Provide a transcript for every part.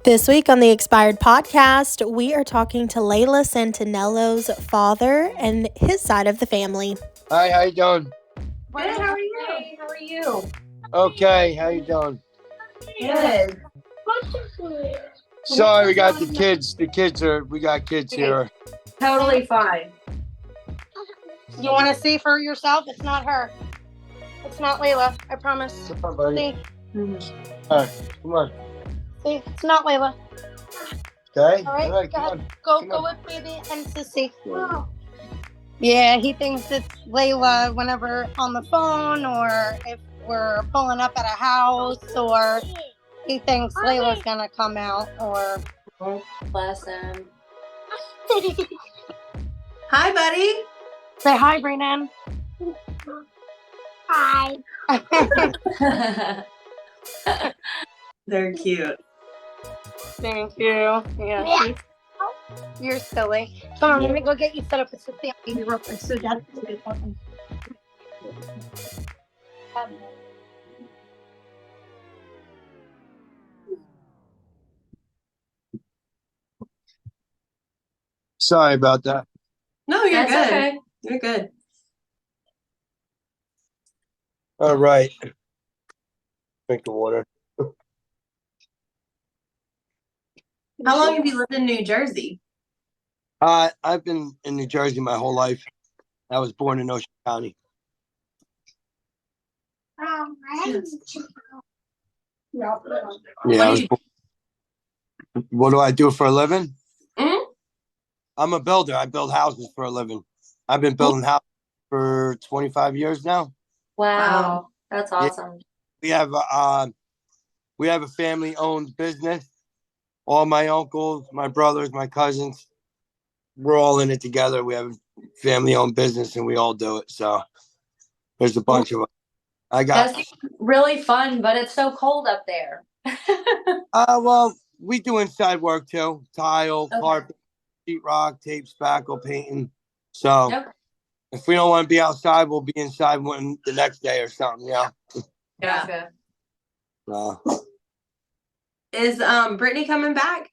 This week on the Expired podcast, we are talking to Layla Santanello's father and his side of the family. Hi, how you doing? Good, how are you? Hey, how are you? Okay, how you doing? Good. Sorry, we got the kids. We got kids here. Totally fine. You want to see for yourself? It's not her. It's not Layla. I promise. Come on, buddy. See? All right, come on. See? It's not Layla. Okay? All right, come go on. ahead. Go with baby and Sissy. Yeah, he thinks it's Layla whenever on the phone or if we're pulling up at a house or he thinks Layla's going to come out or... Bless him. Hi, buddy. Say hi, Brittany. Hi. They're cute. Thank you. Yeah. You're silly. Come on, let me go get you set up with Sissy. I'll be real quick. So Dad can do something. Sorry about that. No, you're That's good. okay. You're good. All right. Drink the water. How long have you lived in New Jersey? I've been in New Jersey my whole life. I was born in Ocean County. Yeah. What do I do for a living? Mhm. I'm a builder. I build houses for a living. I've been building houses for 25 years now. Wow. That's awesome. We have a family-owned business. All my uncles, my brothers, my cousins, we're all in it together. We have a family-owned business, and we all do it. So there's a bunch of us. That's really fun, but it's so cold up there. Well, we do inside work too. Tile, Okay. carpet, sheetrock, tape, spackle, painting. So Yep. if we don't want to be outside, we'll be inside the next day or something. Yeah. Gotcha. Is Brittany coming back?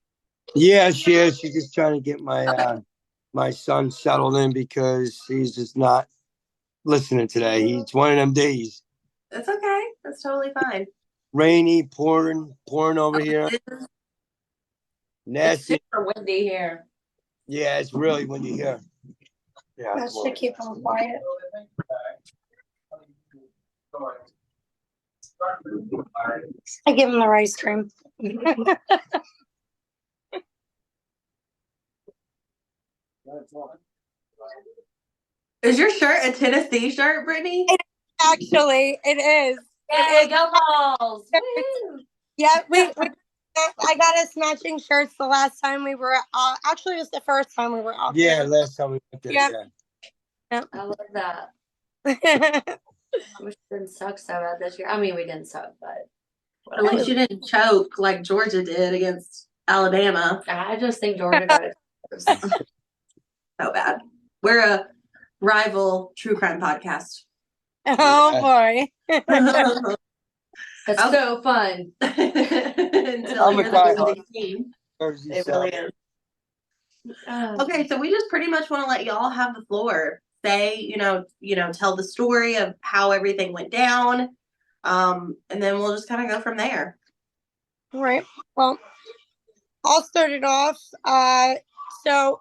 Yeah, she is. She's just trying to get my son settled in because he's just not listening today. He's one of them days. That's okay. That's totally fine. Rainy, pouring over here. It's Nasty. super windy here. Yeah, it's really windy here. Yeah. That should keep him quiet. I give him the ice cream. Is your shirt a Tennessee shirt, Brittany? Actually, it is. Yay, go balls! Woo! Yeah, I got us matching shirts the last time we were actually it was the first time we were out Yeah, last time we went there. Yeah. I love that. there. We didn't suck so bad this year. I mean, we didn't suck, but At least you didn't choke like Georgia did against Alabama. I just think Georgia got it. So bad. We're a rival true crime podcast. Oh boy. It's so fun. Until I'm you're a guy. the losing team. It really is. Okay, so we just pretty much want to let y'all have the floor. Say, tell the story of how everything went down. And then we'll just kind of go from there. All right. Well, I'll start it off. So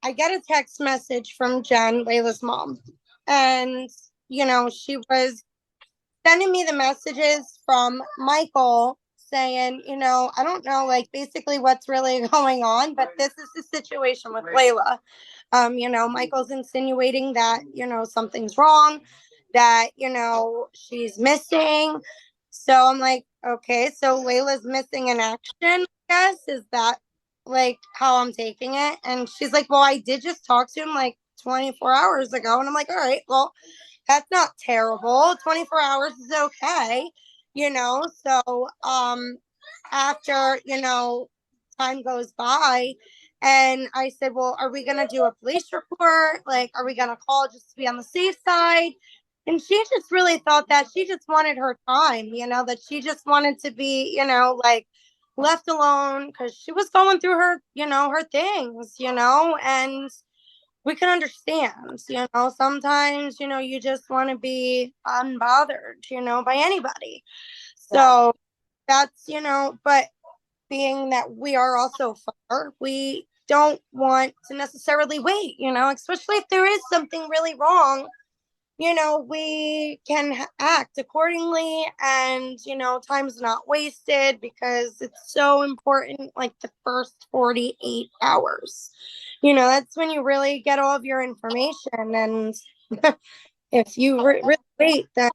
I get a text message from Jen, Layla's mom. And, she was sending me the messages from Michael saying, I don't know, like basically what's really going on, but this is the situation with Layla. Michael's insinuating that, something's wrong, that, she's missing. So I'm like, okay, so Layla's missing in action, I guess. Is that like how I'm taking it? And she's like, well, I did just talk to him like 24 hours ago. And I'm like, all right, well, that's not terrible. 24 hours is okay, So after, time goes by, and I said, well, are we going to do a police report? Like, are we going to call just to be on the safe side? And she just really thought that she just wanted her time, that she just wanted to be, like left alone because she was going through her, her things, and we can understand, sometimes, you just want to be unbothered, by anybody. So that's, but being that we are also far, we don't want to necessarily wait, especially if there is something really wrong, we can act accordingly, and, time's not wasted because it's so important, like the first 48 hours. That's when you really get all of your information. And if you really wait, then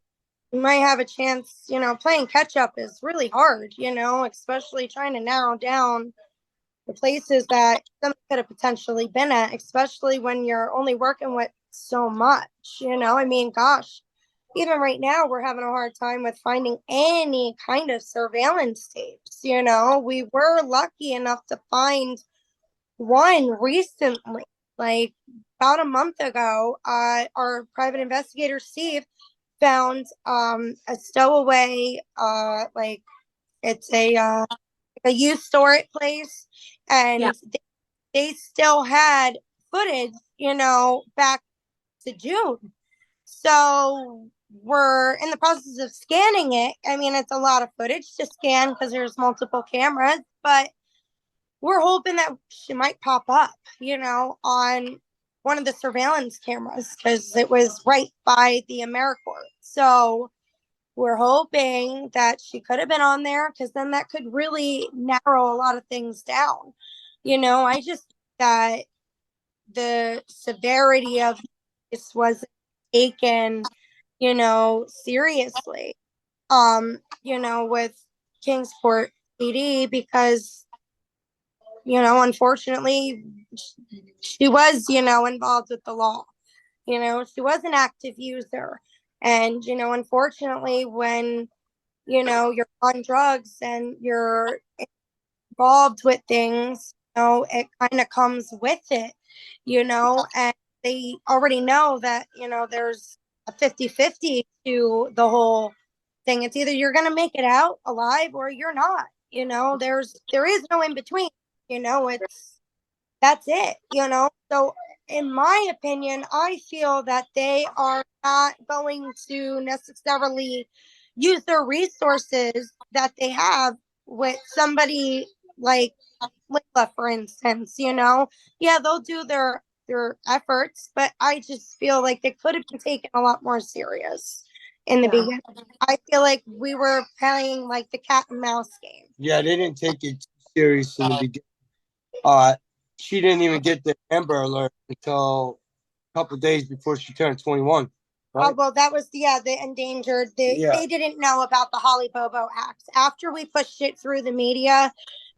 you might have a chance, playing catch up is really hard, especially trying to narrow down the places that some could have potentially been at, especially when you're only working with so much, I mean, gosh, even right now we're having a hard time with finding any kind of surveillance tapes. We were lucky enough to find one recently, like about a month ago. Our private investigator Steve found a stowaway, like it's a youth storage place, and they still had footage, back to June. So we're in the process of scanning it. I mean, it's a lot of footage to scan because there's multiple cameras, but we're hoping that she might pop up, on one of the surveillance cameras because it was right by the AmeriCorps. So we're hoping that she could have been on there because then that could really narrow a lot of things down. I just that the severity of this was taken, seriously, with Kingsport PD because, unfortunately, she was, involved with the law. She was an active user. And, unfortunately, when, you're on drugs and you're involved with things, it kind of comes with it, and they already know that, there's a 50-50 to the whole thing. It's either you're going to make it out alive or you're not, there is no in between, that's it, So in my opinion, I feel that they are not going to necessarily use their resources that they have with somebody like Layla, for instance, yeah, they'll do their efforts, but I just feel like they could have been taken a lot more serious in the beginning. I feel like we were playing like the cat and mouse game. Yeah, they didn't take it serious in the beginning. She didn't even get the Amber Alert until a couple of days before she turned 21. Right? Oh, well, that was, the endangered. They didn't know about the Holly Bobo Act. After we pushed it through the media,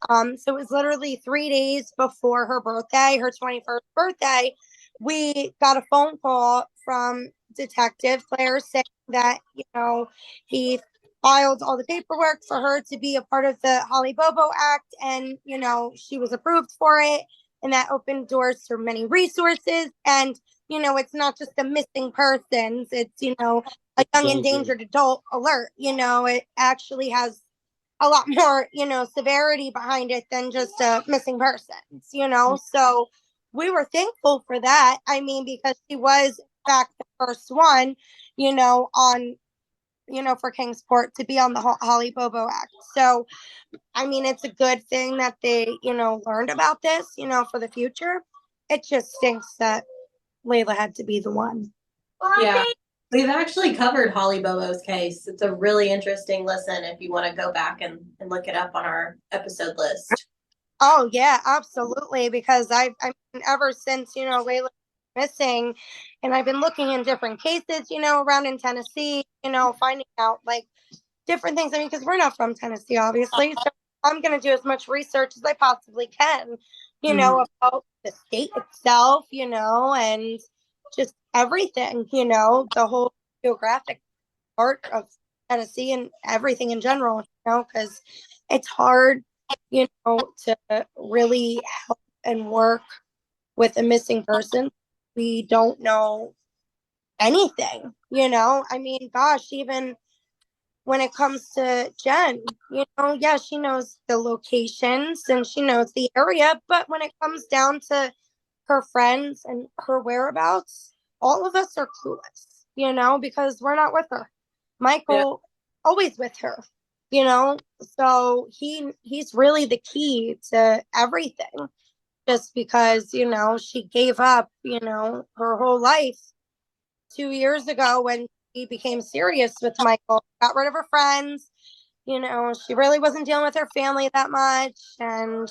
so it was literally 3 days before her birthday, her 21st birthday, we got a phone call from Detective Claire saying that, he filed all the paperwork for her to be a part of the Holly Bobo Act, and, she was approved for it, and that opened doors to many resources. And, it's not just the missing persons, it's, a young endangered adult alert, it actually has a lot more, severity behind it than just missing persons, So we were thankful for that. I mean, because she was, in fact, the first one, on, for Kingsport to be on the Holly Bobo Act. So, I mean, it's a good thing that they, learned about this, for the future. It just stinks that Layla had to be the one. Yeah. We've actually covered Holly Bobo's case. It's a really interesting listen if you want to go back and look it up on our episode list. Oh, yeah, absolutely. Because I mean, ever since, Layla missing, and I've been looking in different cases, around in Tennessee, finding out like different things. I mean, because we're not from Tennessee, obviously. So I'm going to do as much research as I possibly can, about the state itself, and just everything, the whole geographic part of Tennessee and everything in general, because it's hard, to really help and work with a missing person. We don't know anything, I mean, gosh, even when it comes to Jen. Yeah, she knows the locations and she knows the area, but when it comes down to her friends and her whereabouts, all of us are clueless, because we're not with her. Michael, always with her, so he's really the key to everything, just because, she gave up, her whole life 2 years ago when she became serious with Michael, got rid of her friends. She really wasn't dealing with her family that much, and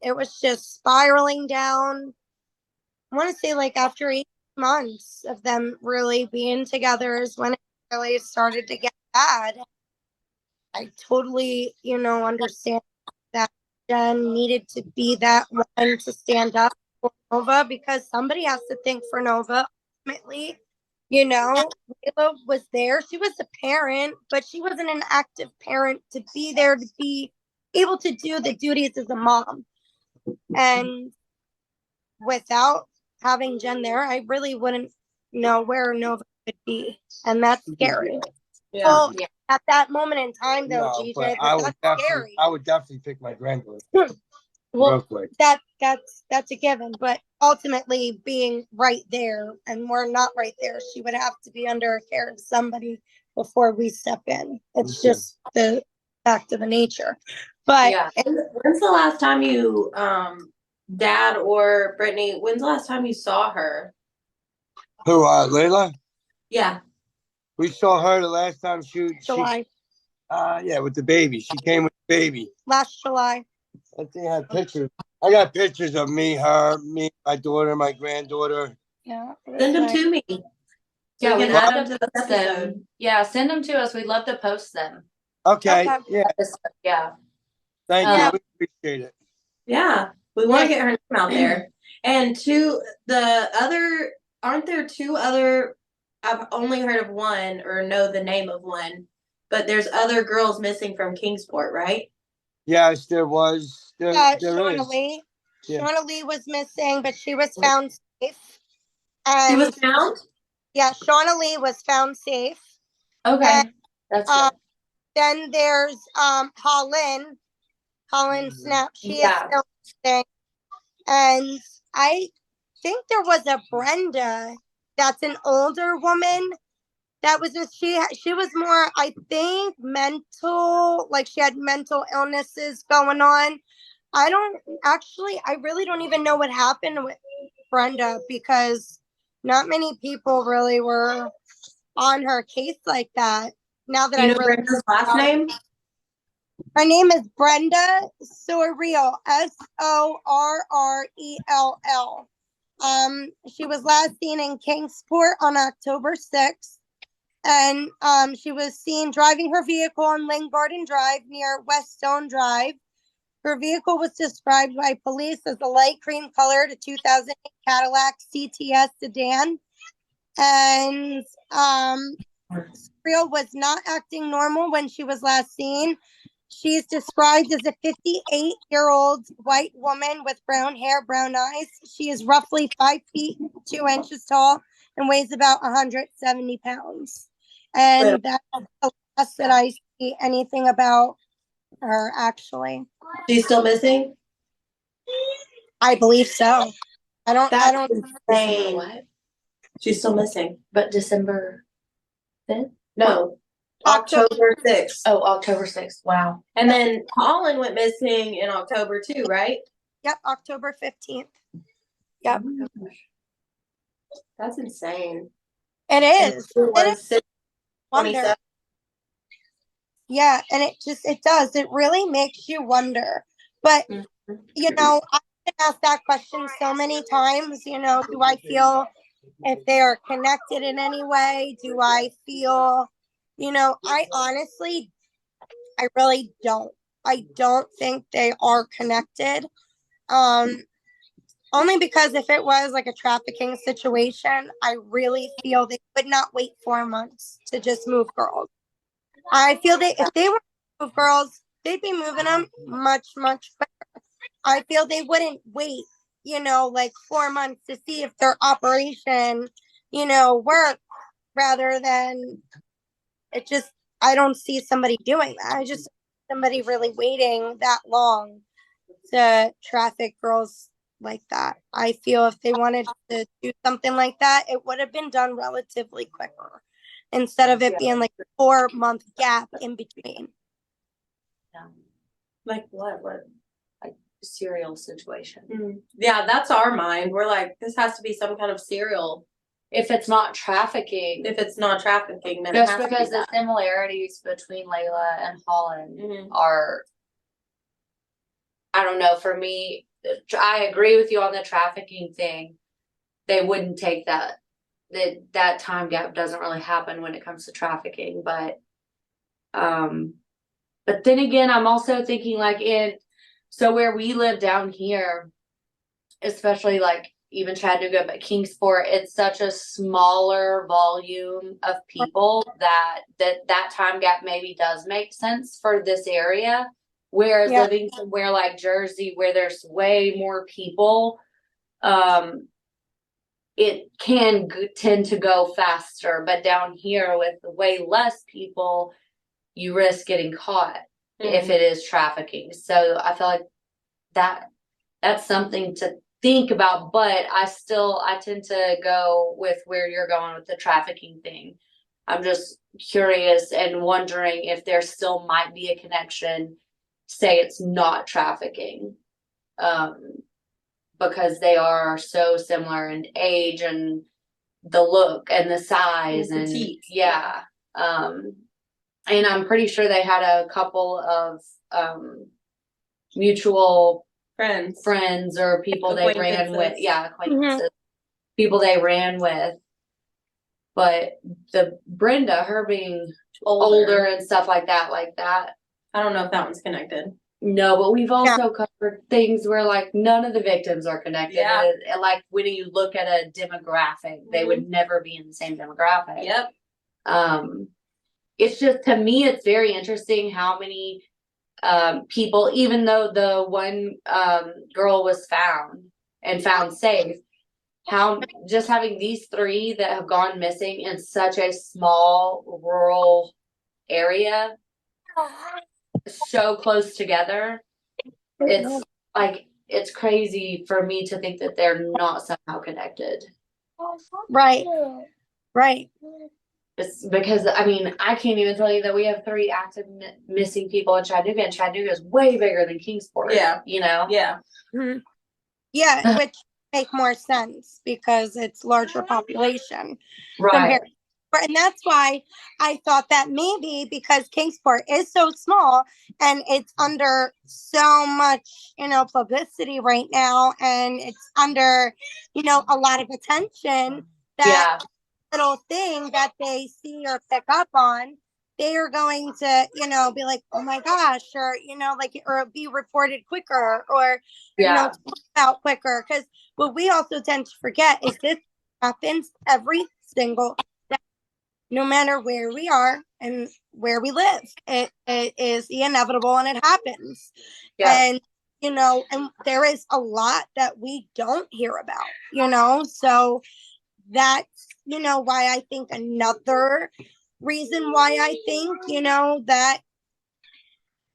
it was just spiraling down. I want to say like after 8 months of them really being together is when it really started to get bad. I totally, understand that Jen needed to be that one to stand up for Nova, because somebody has to think for Nova ultimately. Layla was there. She was a parent, but she wasn't an active parent to be there to be able to do the duties as a mom. And without having Jen there, I really wouldn't know where Nova would be. And that's scary. Yeah. Well, at that moment in time, though, No, GJ, but that's scary. I would definitely pick my granddaughter. Well, that's a given, but ultimately being right there, and we're not right there, she would have to be under care of somebody before we step in. It's just the fact of the nature. But when's the last time you, Dad or Brittany, when's the last time you saw her? Who, Layla? Yeah. We saw her the last time July. Yeah, with the baby. She came with the baby. Last July. I think I have pictures. I got pictures of me, her, me, my daughter, my granddaughter. Yeah. Send them to me. Yeah, we we'd can add love them to to this post episode. them. Yeah, send them to us. We'd love to post them. Okay. Yeah. Yeah. Thank Yeah. you. We appreciate it. Yeah. We want to get her name out there. And aren't there two other, I've only heard of one or know the name of one, but there's other girls missing from Kingsport, right? Yes, there was. There Shauna is. Lee. Yeah. Shauna Lee was missing, but she was found safe. She And was found? yeah, Shauna Lee was found safe. Okay. And, That's good. then there's Holland Snap. She is still missing. And I think there was a Brenda that's an older woman that was just she was more, I think, mental, like she had mental illnesses going on. I really don't even know what happened with Brenda, because not many people really were on her case like that. Now that Do you know really Brenda's last name? her name is Brenda Sorrell, Sorrell. She was last seen in Kingsport on October 6th. And she was seen driving her vehicle on Lane Garden Drive near West Stone Drive. Her vehicle was described by police as a light cream colored 2008 Cadillac CTS sedan. And Sorrell was not acting normal when she was last seen. She's described as a 58-year-old white woman with brown hair, brown eyes. She is roughly 5 feet 2 inches tall and weighs about 170 pounds. And that's the last that I see anything about her, actually. She's still missing? I believe so. I don't insane. What? She's still missing. But December 5th? No. October 6th. Oh, October 6th. Wow. And then Colin went missing in October too, right? Yep, October 15th. Yep. Oh, that's insane. It is. It is. Wonder. Yeah, and it does. It really makes you wonder. But, I've been asked that question so many times, do I feel if they are connected in any way? Do I feel, I really don't. I don't think they are connected. Only because if it was like a trafficking situation, I really feel they would not wait 4 months to just move girls. I feel that if they were to move girls, they'd be moving them much, much quicker. I feel they wouldn't wait, like 4 months to see if their operation, worked, rather than it just, I don't see somebody doing that. I just somebody really waiting that long to traffic girls like that. I feel if they wanted to do something like that, it would have been done relatively quicker instead of it being like a 4-month gap in between. Like what? Like serial situation. Yeah, that's our mind. We're like, this has to be some kind of serial. If it's not trafficking, If it's not trafficking, then just it has because to be the similarities between Layla and Holland Mhm. are, I don't know, for me, I agree with you on the trafficking thing. They wouldn't take that. That time gap doesn't really happen when it comes to trafficking, but then again, I'm also thinking like so where we live down here, especially like even Chattanooga, but Kingsport, it's such a smaller volume of people that time gap maybe does make sense for this area. Whereas living somewhere like Jersey, where there's way more people, it can tend to go faster. But down here with way less people, you risk getting caught if it is trafficking. So I feel like that's something to think about, but I tend to go with where you're going with the trafficking thing. I'm just curious and wondering if there still might be a connection, say it's not trafficking, because they are so similar in age and the look and the size and and I'm pretty sure they had a couple of mutual friends or people they ran with. Yeah, acquaintances. People they ran with. But the Brenda, her being older and stuff like that. I don't know if that one's connected. No, but we've also covered things where like none of the victims are connected. Yeah. And like when you look at a demographic, they would never be in the same demographic. Yep. It's just, to me, it's very interesting how many people, even though the one girl was found safe, how just having these 3 that have gone missing in such a small rural area, so close together, it's like, it's crazy for me to think that they're not somehow connected. Right. It's because, I mean, I can't even tell you that we have 3 active missing people in Chattanooga, and Chattanooga is way bigger than Kingsport. Yeah. You know? Yeah. Yeah, which make more sense because it's larger population. Right. And that's why I thought that maybe because Kingsport is so small and it's under so much, publicity right now, and it's under, a lot of attention, that little thing that they see or pick up on, they are going to, be like, oh my gosh, or, or be reported quicker, or, talk about quicker. Because what we also tend to forget is this happens every single day, no matter where we are and where we live. It is the inevitable, and it happens. And, and there is a lot that we don't hear about, so that's, why I think another reason why I think, that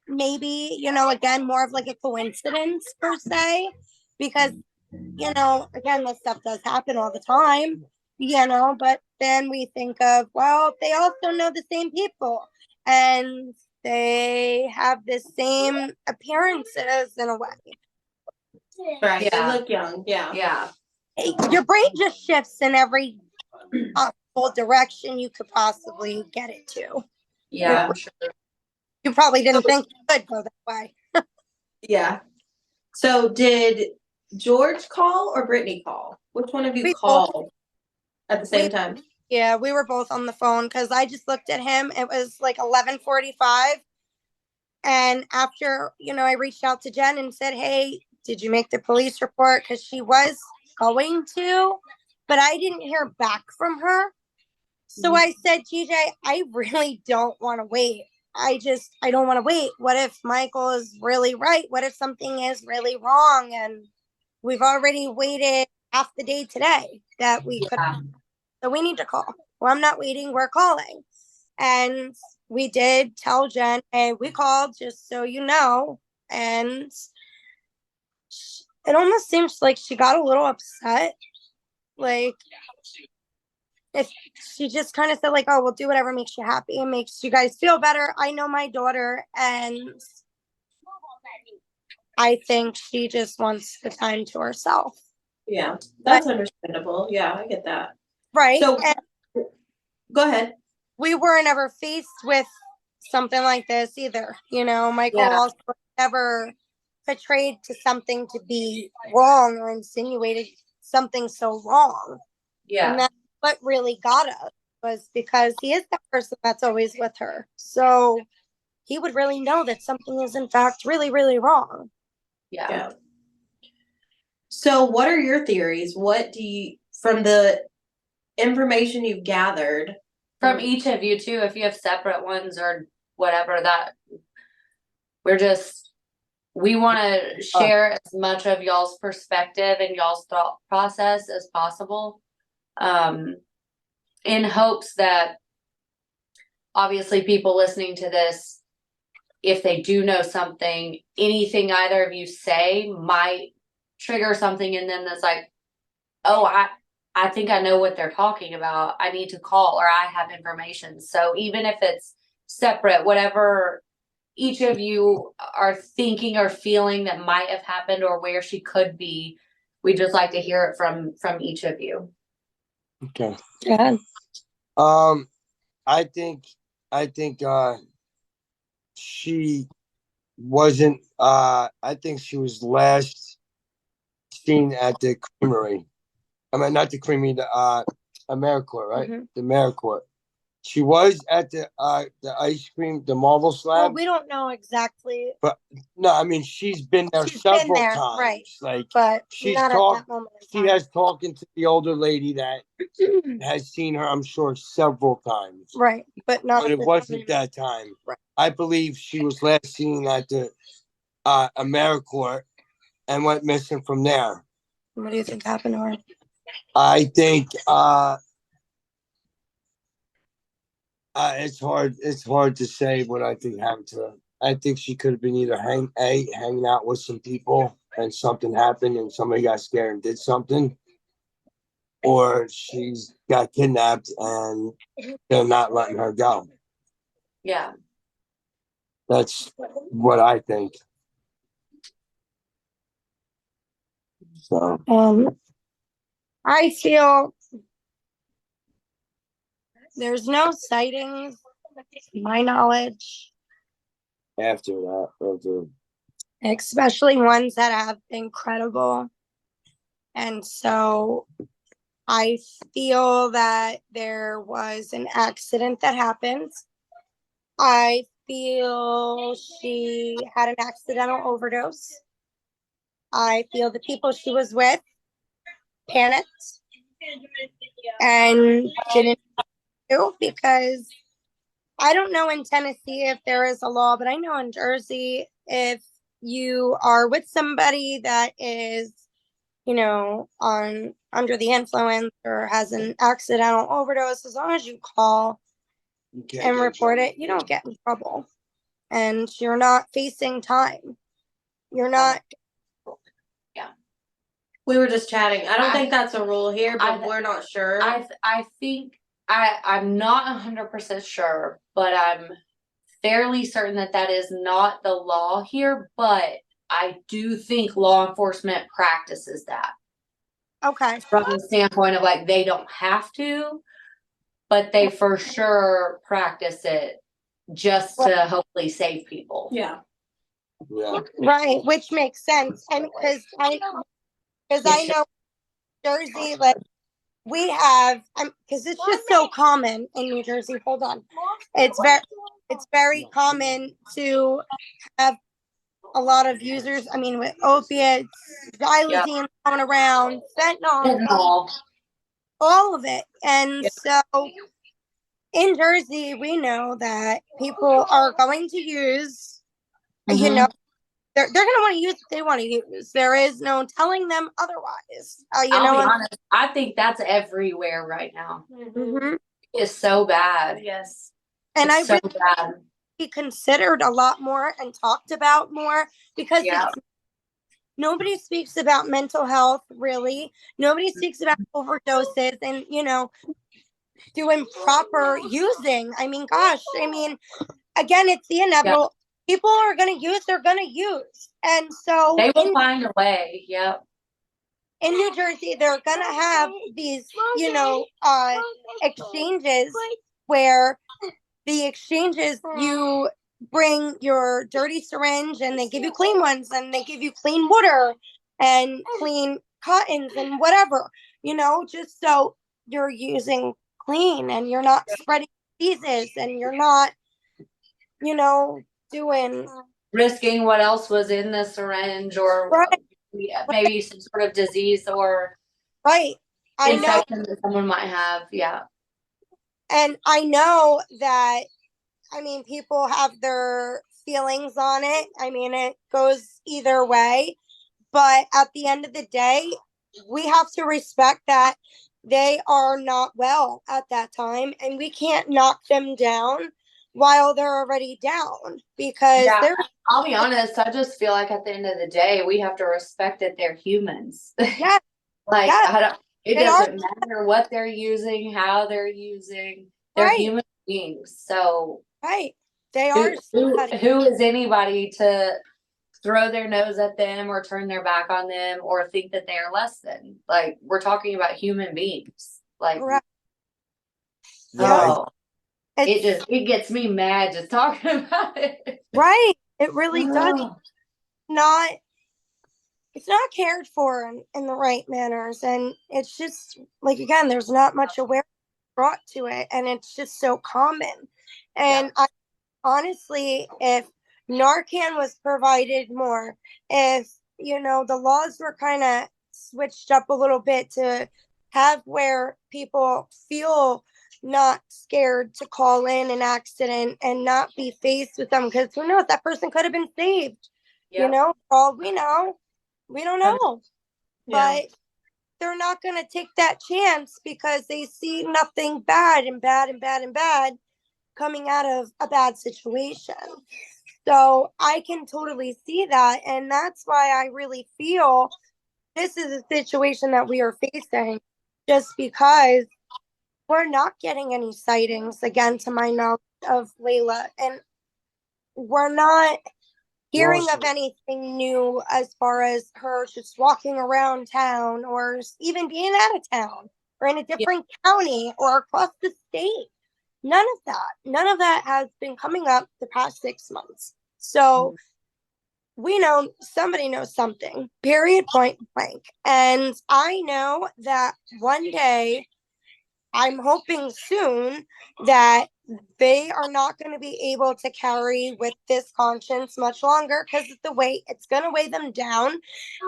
maybe, again, more of like a coincidence per se, because, again, this stuff does happen all the time, but then we think of, well, they also know the same people and they have the same appearances in a way. Right. They look young. Yeah. Your brain just shifts in every possible direction you could possibly get it to. Yeah, I'm sure. You probably didn't think it could go that way. Yeah. So did George call or Brittany call? Which one of you called at the same time? Yeah, we were both on the phone because I just looked at him. It was like 11:45. And after, I reached out to Jen and said, hey, did you make the police report? Because she was going to, but I didn't hear back from her. So I said, TJ, I really don't want to wait. I don't want to wait. What if Michael is really right? What if something is really wrong? And we've already waited half the day today that we could. So we need to call. Well, I'm not waiting. We're calling. And we did tell Jen, hey, we called just so you know. And it almost seems like she got a little upset. Like, if she just kind of said, like, oh, we'll do whatever makes you happy and makes you guys feel better. I know my daughter, and I think she just wants the time to herself. Yeah, that's understandable. Yeah, I get that. Right. So, and go ahead. we weren't ever faced with something like this either. You know, Michael also never portrayed to something to be wrong or insinuated something so wrong. Yeah. And that's what really got us, was because he is that person that's always with her. So he would really know that something is in fact really, really wrong. Yeah. So what are your theories? What do you, from the information you've gathered From each of you too, if you have separate ones or whatever, that we want to share as much of y'all's perspective and y'all's thought process as possible, in hopes that obviously people listening to this, if they do know something, anything either of you say might trigger something in them that's like, oh, I think I know what they're talking about. I need to call, or I have information. So even if it's separate, whatever each of you are thinking or feeling that might have happened or where she could be, we'd just like to hear it from each of you. Okay. Yeah. I think she wasn't. I think she was last seen at the creamery. I mean, not the creamery, the AmeriCorps, right? Mhm. The AmeriCorps. She was at the ice cream, the marble slab. Well, we don't know exactly. But no, I mean, she's been there She's been several there, times. right. Like, But she's not talked. at that moment. She has talking to the older lady that has seen her, I'm sure, several times. Right, but not. But it wasn't that time. Right. I believe she was last seen at the AmeriCorps and went missing from there. What do you think happened to her? I think it's hard to say what I think happened to her. I think she could have been either hanging out with some people and something happened and somebody got scared and did something, or she's got kidnapped and they're not letting her go. Yeah. That's what I think. So I feel there's no sightings, to my knowledge, after that, especially ones that have been credible. And so I feel that there was an accident that happened. I feel she had an accidental overdose. I feel the people she was with panicked and didn't do, because I don't know in Tennessee if there is a law, but I know in Jersey, if you are with somebody that is, you know, under the influence or has an accidental overdose, as long as you call and report it, you don't get in trouble. And you're not facing time. You're not. Yeah. We were just chatting. I don't think that's a rule here, but we're not sure. I think I'm not 100% sure, but I'm fairly certain that is not the law here, but I do think law enforcement practices that. Okay. From the standpoint of like, they don't have to, but they for sure practice it just to hopefully save people. Yeah. yeah. Right, which makes sense. And because I know Jersey, like, we have, because it's just so common in New Jersey. Hold on, it's very common to have a lot of users. I mean, with opiates, xylazine going around, fentanyl, all of it. And so in Jersey, we know that people are going to use, you know, they're going to want to use what they want to use. There is no telling them otherwise. I'll be honest, I think that's everywhere right now. Mm-hmm. It's so bad. Yes. And I It's so really bad. be considered a lot more and talked about more, because Yeah. nobody speaks about mental health, really. Nobody speaks about overdoses and, doing proper using. I mean, gosh, again, it's the inevitable. People are going to use, they're going to use. And so They will find a way. Yep. in New Jersey, they're going to have these, exchanges where the exchanges, you bring your dirty syringe and they give you clean ones, and they give you clean water and clean cottons and whatever, just so you're using clean and you're not spreading diseases and you're not, doing Risking what else was in the syringe, or right, maybe some sort of disease or right. I know, infection that someone might have. Yeah. and I know that, people have their feelings on it. It goes either way. But at the end of the day, we have to respect that they are not well at that time, and we can't knock them down while they're already down, because Yeah, I'll be honest, I just feel like at the end of the day, we have to respect that they're humans. yeah, Like, yeah, it they doesn't matter what they're using, how they're using, they're right, human beings. So right. They are somebody. who is anybody to throw their nose at them or turn their back on them or think that they are less than? Like, we're talking about human beings. Like, Correct. oh, It's it gets me mad just talking about it. right. It really does Oh. not. It's not cared for in the right manners, and it's just like, again, there's not much awareness brought to it, and it's just so common. And I honestly, if Narcan was provided more, if the laws were kind of switched up a little bit to have where people feel not scared to call in an accident and not be faced with them, because who knows, that person could have been saved. All we know, we don't know. Yeah. But they're not going to take that chance because they see nothing bad and bad and bad and bad coming out of a bad situation. So I can totally see that. And that's why I really feel this is a situation that we are facing, just because we're not getting any sightings, again, to my knowledge, of Layla. And we're not hearing of anything new as far as her just walking around town or even being out of town or in a different county or across the state. None of that has been coming up the past 6 months. So we know somebody knows something, period, point blank. And I know that one day, I'm hoping soon, that they are not going to be able to carry with this conscience much longer, because it's going to weigh them down.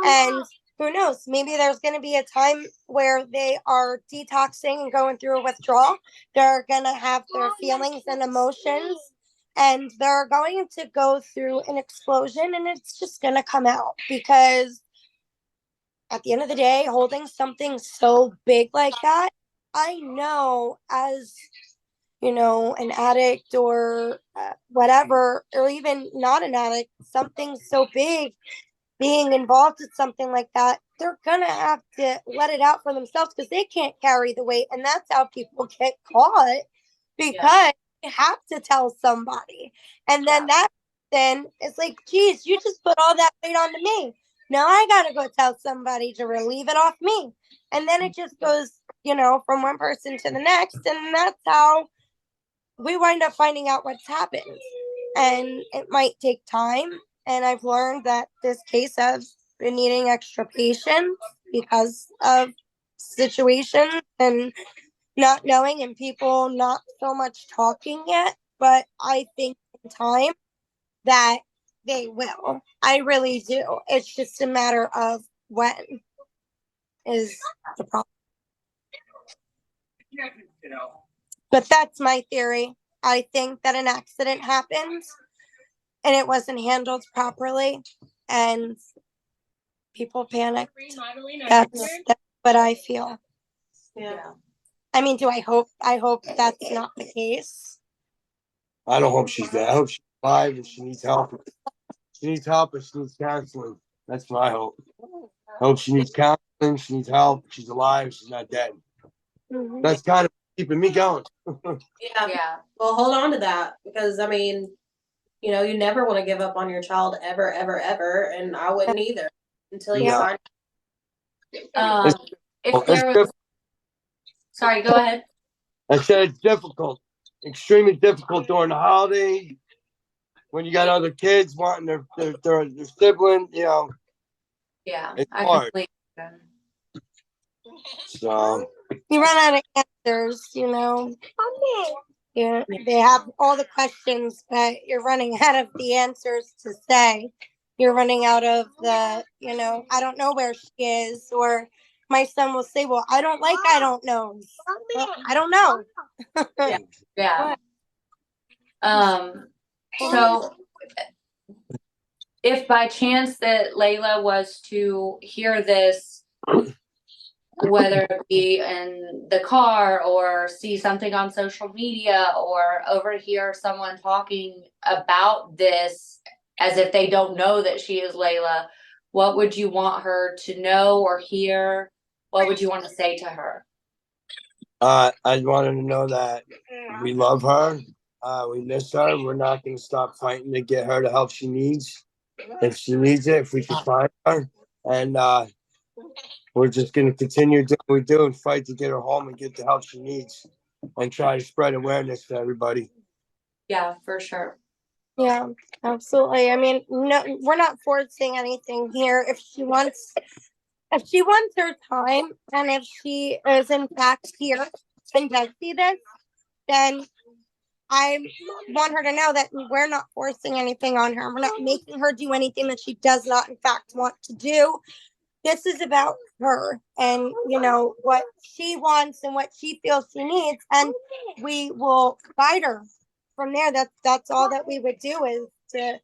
And who knows, maybe there's going to be a time where they are detoxing and going through a withdrawal. They're going to have their feelings and emotions, and they're going to go through an explosion, and it's just going to come out, because at the end of the day, holding something so big like that, I know, as an addict or whatever, or even not an addict, something so big, being involved with something like that, they're gonna have to let it out for themselves, because they can't carry the weight. And that's how people get caught, because you have to tell somebody. And then then it's like, geez, you just put all that weight onto me. Now I gotta go tell somebody to relieve it off me. And then it just goes, from one person to the next. And that's how we wind up finding out what's happened. And it might take time. And I've learned that this case has been needing extra patience because of situations and not knowing, and people not so much talking yet. But I think in time that they will. I really do. It's just a matter of when is the problem. But that's my theory. I think that an accident happened and it wasn't handled properly, and people panicked. That's what I feel. Yeah. I mean, I hope that's not the case. I don't hope she's dead. I hope she's alive and she needs help. She needs help and she needs counseling. That's my hope. I hope she needs counseling. She needs help. She's alive. She's not dead. Mhm. That's kind of keeping me going. Yeah. Well, hold on to that because I mean, you know, you never want to give up on your child ever, ever, ever, and I wouldn't either until you Yeah. find. If there was, sorry, go ahead. I said it's difficult, extremely difficult during the holiday when you got other kids wanting their sibling. You know, Yeah, it's I hard. completely agree. So You run out of answers, you know. Yeah, they have all the questions, but you're running out of the answers to say. You're running out of the, you know, I don't know where she is, or my son will say, "Well, I don't know. Well, I don't know." Yeah. So if by chance that Layla was to hear this, whether it be in the car or see something on social media or overhear someone talking about this as if they don't know that she is Layla, what would you want her to know or hear? What would you want to say to her? I'd want her to know that we love her. We miss her. We're not going to stop fighting to get her the help she needs. If she needs it, if we can find her. And we're just going to continue doing what we do and fight to get her home and get the help she needs and try to spread awareness to everybody. Yeah, for sure. Yeah, absolutely. I mean, no, we're not forcing anything here. If she wants her time, and if she is in fact here and does see this, then I want her to know that we're not forcing anything on her. We're not making her do anything that she does not in fact want to do. This is about her and, you know, what she wants and what she feels she needs, and we will guide her from there. That's all that we would do, is to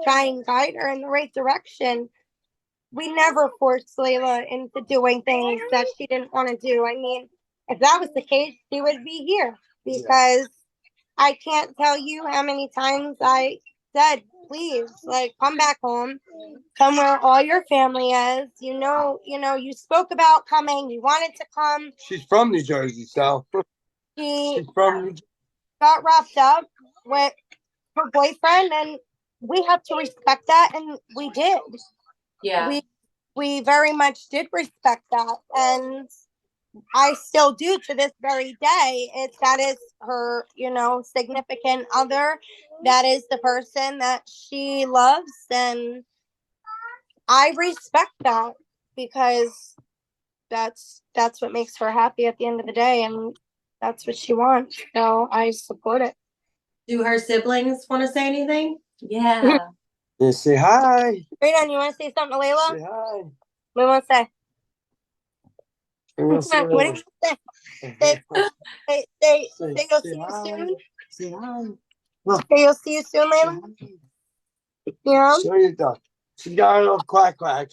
try and guide her in the right direction. We never forced Layla into doing things that she didn't want to do. I mean, if that was the case, she would be here, because I can't tell you how many times I said, please, like, come back home, come where all your family is. You know, you spoke about coming, you wanted to come. She's from New Jersey, so She she's from New Jersey. got wrapped up with her boyfriend, and we have to respect that, and we did. Yeah. We very much did respect that, and I still do to this very day. That is her, you know, significant other. That is the person that she loves, and I respect that, because that's what makes her happy at the end of the day, and that's what she wants. So I support it. Do her siblings want to say anything? Yeah. Yeah, say hi. Brittany, you want to say something to Layla? Say hi. What do you want to say? What What do you say? Say you'll see you soon. Say hi. Say you'll see you soon, Layla. Yeah. Show your dog. She got a little quack quack.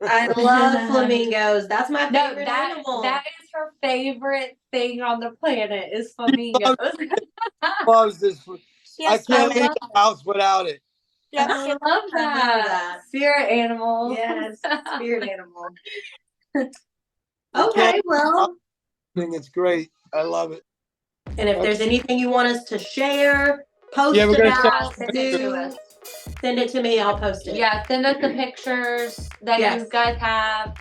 I love flamingos. That's my No, favorite that animal. that is her favorite thing on the planet is flamingos. Loves this. I Yes, can't I leave the house without it. Yep. I love I love that. that. Spirit animal. Yes, spirit animal. I Okay, can't- well, I think it's great. I love it. and if there's anything you want us to share, post Yeah, we're gonna about, send it to do, us. send it to me. I'll post it. Yeah, send us the pictures that Yes. you guys have.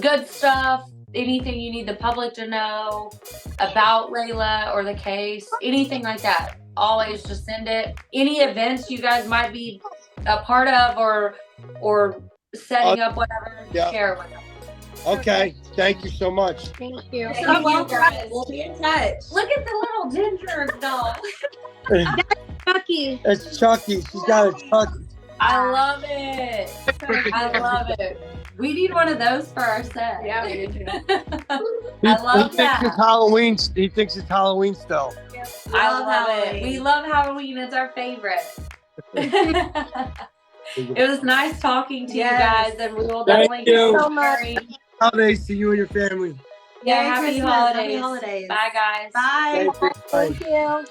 Good stuff. Anything you need the public to know about Layla or the case, anything like that. Always just send it. Any events you guys might be a part of or setting up whatever, Yeah. share with us. Okay. Thank you so much. Thank you. Thank So you, welcome. guys. We'll be in touch. Look at the little ginger dog. Chucky. It's Chucky. She's got a Chucky. I love it. I love it. We need one of those for our set. Yeah, we do. I love He thinks that. it's Halloween. He thinks it's Halloween still. I love love it. Halloween. We love Halloween. It's our favorite. It was nice talking to Yes. you guys, and we will Thank definitely you. get So much. married. Holidays to you and your family. Yeah, Merry happy Christmas. holidays. Happy holidays. Bye, guys. Bye. Bye. Thank you.